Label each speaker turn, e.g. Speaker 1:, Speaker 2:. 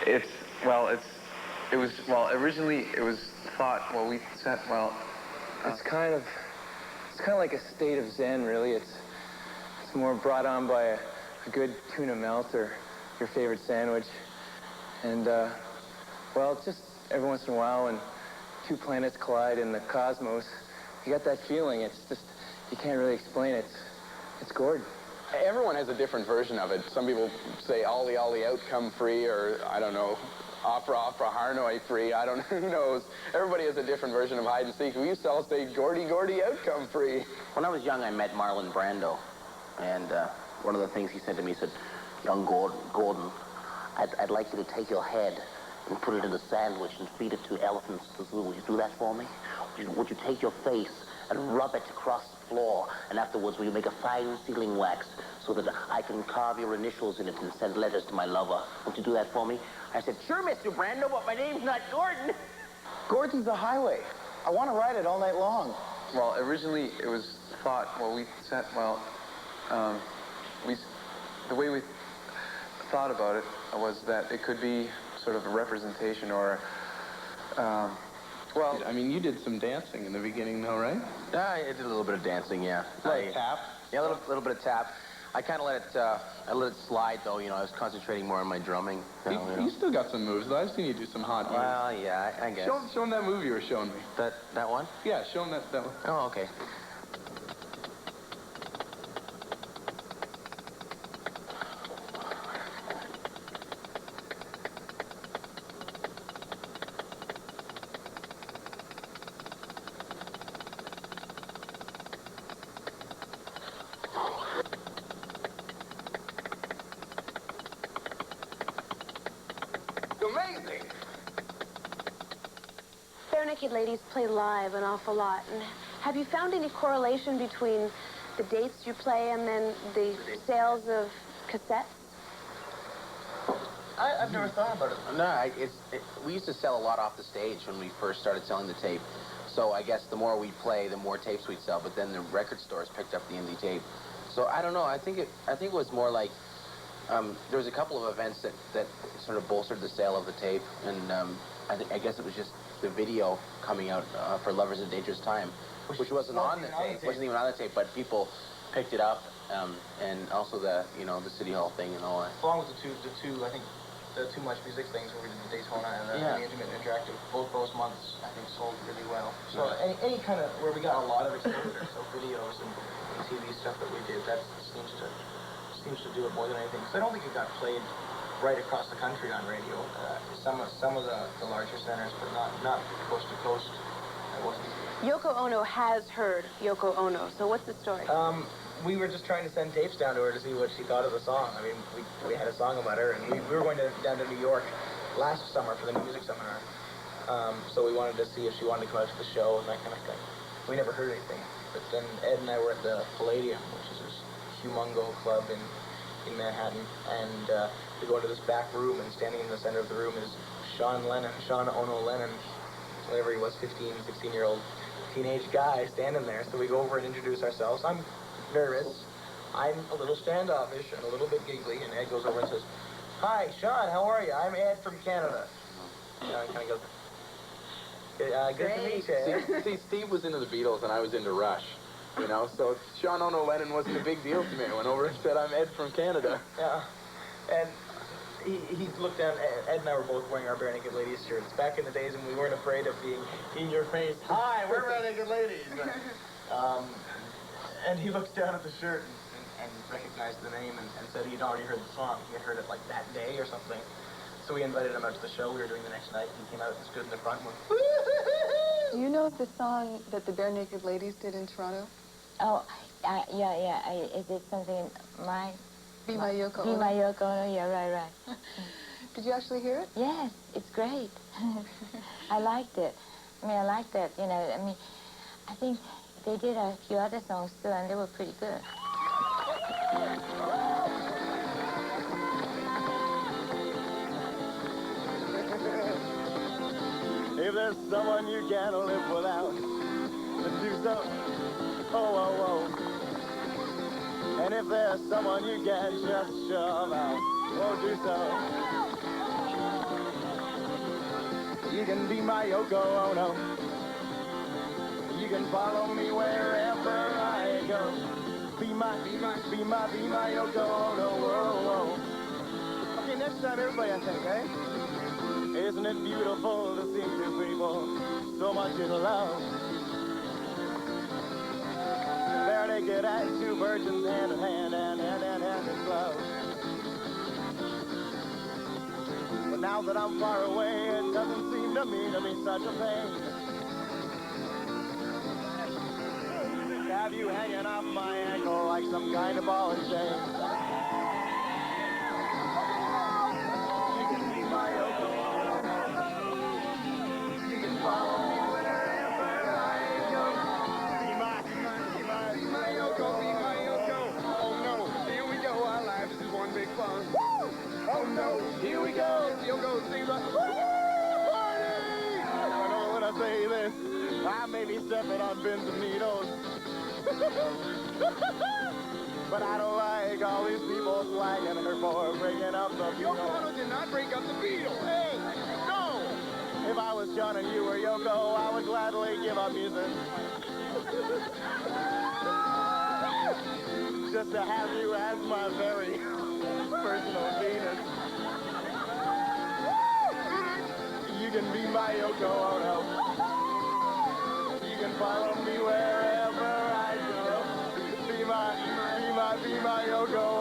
Speaker 1: It's well, it was well originally it was thought well we said well. It's kind of like a state of Zen, really. It's more brought on by a good tuna melt or your favorite sandwich, and well, it's just every once in a while when two planets collide in the cosmos, you got that feeling. It's just you can't really explain it. It's Gord.
Speaker 2: Everyone has a different version of it. Some people say Ollie Ollie out, come free, or I don't know, opera opera Harnoy free. I don't know, who knows. Everybody has a different version of hide and seek. We used to all say Gordy Gordy out, come free.
Speaker 3: When I was young, I met Marlon Brando, and one of the things he said to me, he said, young Gordon, I'd like you to take your head and put it in a sandwich and feed it to elephants. Would you do that for me? Would you take your face and rub it across the floor, and afterwards will you make a fine sealing wax so that I can carve your initials in it and send letters to my lover? Would you do that for me? I said, sure, Mr. Brando, but my name's not Gordon.
Speaker 4: Gordon's the highway. I want to ride it all night long.
Speaker 1: Well, originally it was thought, well, we said, well, the way we thought about it was that it could be sort of a representation or, well...
Speaker 2: I mean, you did some dancing in the beginning, though, right?
Speaker 3: I did a little bit of dancing, yeah.
Speaker 2: Like tap?
Speaker 3: Yeah, a little bit of tap. I kind of let it slide, though. You know, I was concentrating more on my drumming.
Speaker 2: You still got some moves, though. I've seen you do some hot moves.
Speaker 3: Well, yeah, I guess.
Speaker 2: Show him that move you were showing me.
Speaker 3: That one?
Speaker 2: Yeah, show him that one.
Speaker 3: Oh, okay.
Speaker 2: Amazing!
Speaker 5: Bare Naked Ladies play live an awful lot. And have you found any correlation between the dates you play and then the sales of cassettes?
Speaker 4: I've never thought about it.
Speaker 3: No, we used to sell a lot off the stage when we first started selling the tape. So I guess the more we play, the more tapes we'd sell. But then the record stores picked up the indie tape. So I don't know. I think it was more like there was a couple of events that sort of bolstered the sale of the tape, and I guess it was just the video coming out for Lovers in Dangerous Time, which wasn't on the tape. Wasn't even on the tape, but people picked it up, and also the City Hall thing and all that.
Speaker 4: Along with the two, I think, the Too Much Music things where we did the Daytona and the Intimate and Interactive, both those months, I think, sold really well. So any kind of, where we got a lot of exposure, so videos and TV stuff that we did, that seems to do it more than anything. Because I don't think it got played right across the country on radio. Some of the larger centers, but not coast to coast. It wasn't.
Speaker 5: Yoko Ono has heard Yoko Ono, so what's the story?
Speaker 4: We were just trying to send tapes down to her to see what she thought of the song. I mean, we had a song about her, and we were going down to New York last summer for the music seminar. So we wanted to see if she wanted to come out to the show and that kind of thing. We never heard anything. But then Ed and I were at the Palladium, which is this humongo club in Manhattan, and we go into this back room, and standing in the center of the room is Sean Ono Lennon, whatever he was, 15, 16-year-old teenage guy standing there. So we go over and introduce ourselves. I'm nervous. I'm a little standoffish and a little bit giggly, and Ed goes over and says, "Hi, Sean, how are you? I'm Ed from Canada." Sean kind of goes, "Good to meet you."
Speaker 2: See, Steve was into the Beatles, and I was into Rush. You know, so Sean Ono Lennon wasn't a big deal to me. I went over and said, "I'm Ed from Canada."
Speaker 4: Yeah, and he looked down. Ed and I were both wearing our Bare Naked Ladies shirts back in the days when we weren't afraid of being in your face. Hi, we're Bare Naked Ladies. And he looked down at the shirt and recognized the name and said he'd already heard the song. He had heard it like that day or something. So we invited him out to the show we were doing the next night. He came out and stood in the front and went, "Woo-hoo-hoo-hoo!"
Speaker 6: Do you know the song that the Bare Naked Ladies did in Toronto?
Speaker 7: Oh, yeah. Is it something my...
Speaker 6: Be My Yoko
Speaker 7: Be
Speaker 6: Ono?
Speaker 7: My Yoko Ono, yeah, right.
Speaker 6: Did you actually hear it?
Speaker 7: Yes, it's great. I liked it. I mean, I liked that, you know, I mean, I think they did a few other songs too, and they were pretty good.
Speaker 8: If there's someone you can't live without, then do so. Oh. And if there's someone you can't just shove out, oh, do so. You can be my Yoko Ono. You can follow me wherever I go. Be my Yoko Ono. Whoa, whoa. Okay, next time, everybody, I think, eh? Isn't it beautiful to see two people so much in love? There they get as two virgins hand in hand and hand in glove. But now that I'm far away, it doesn't seem to me to be such a pain. Have you hanging off my ankle like some kind of ball and chain? You can be my Yoko Ono. You can follow me wherever I go. Be my Yoko, be my Yoko. Oh no, here we go, our lives is one big fun. Woo! Oh no, here we go. Yoko sings like, woo! Party! I know when I say this, I may be stepping on pins and needles. But I don't like all these people slagging her for breaking up the Beatles. Yoko Ono did not break up the Beatles. Hey, no! If I was John and you were Yoko, I would gladly give up music. Just to have you as my very personal Venus. You can be my Yoko Ono. You can follow me wherever I go. Be my Yoko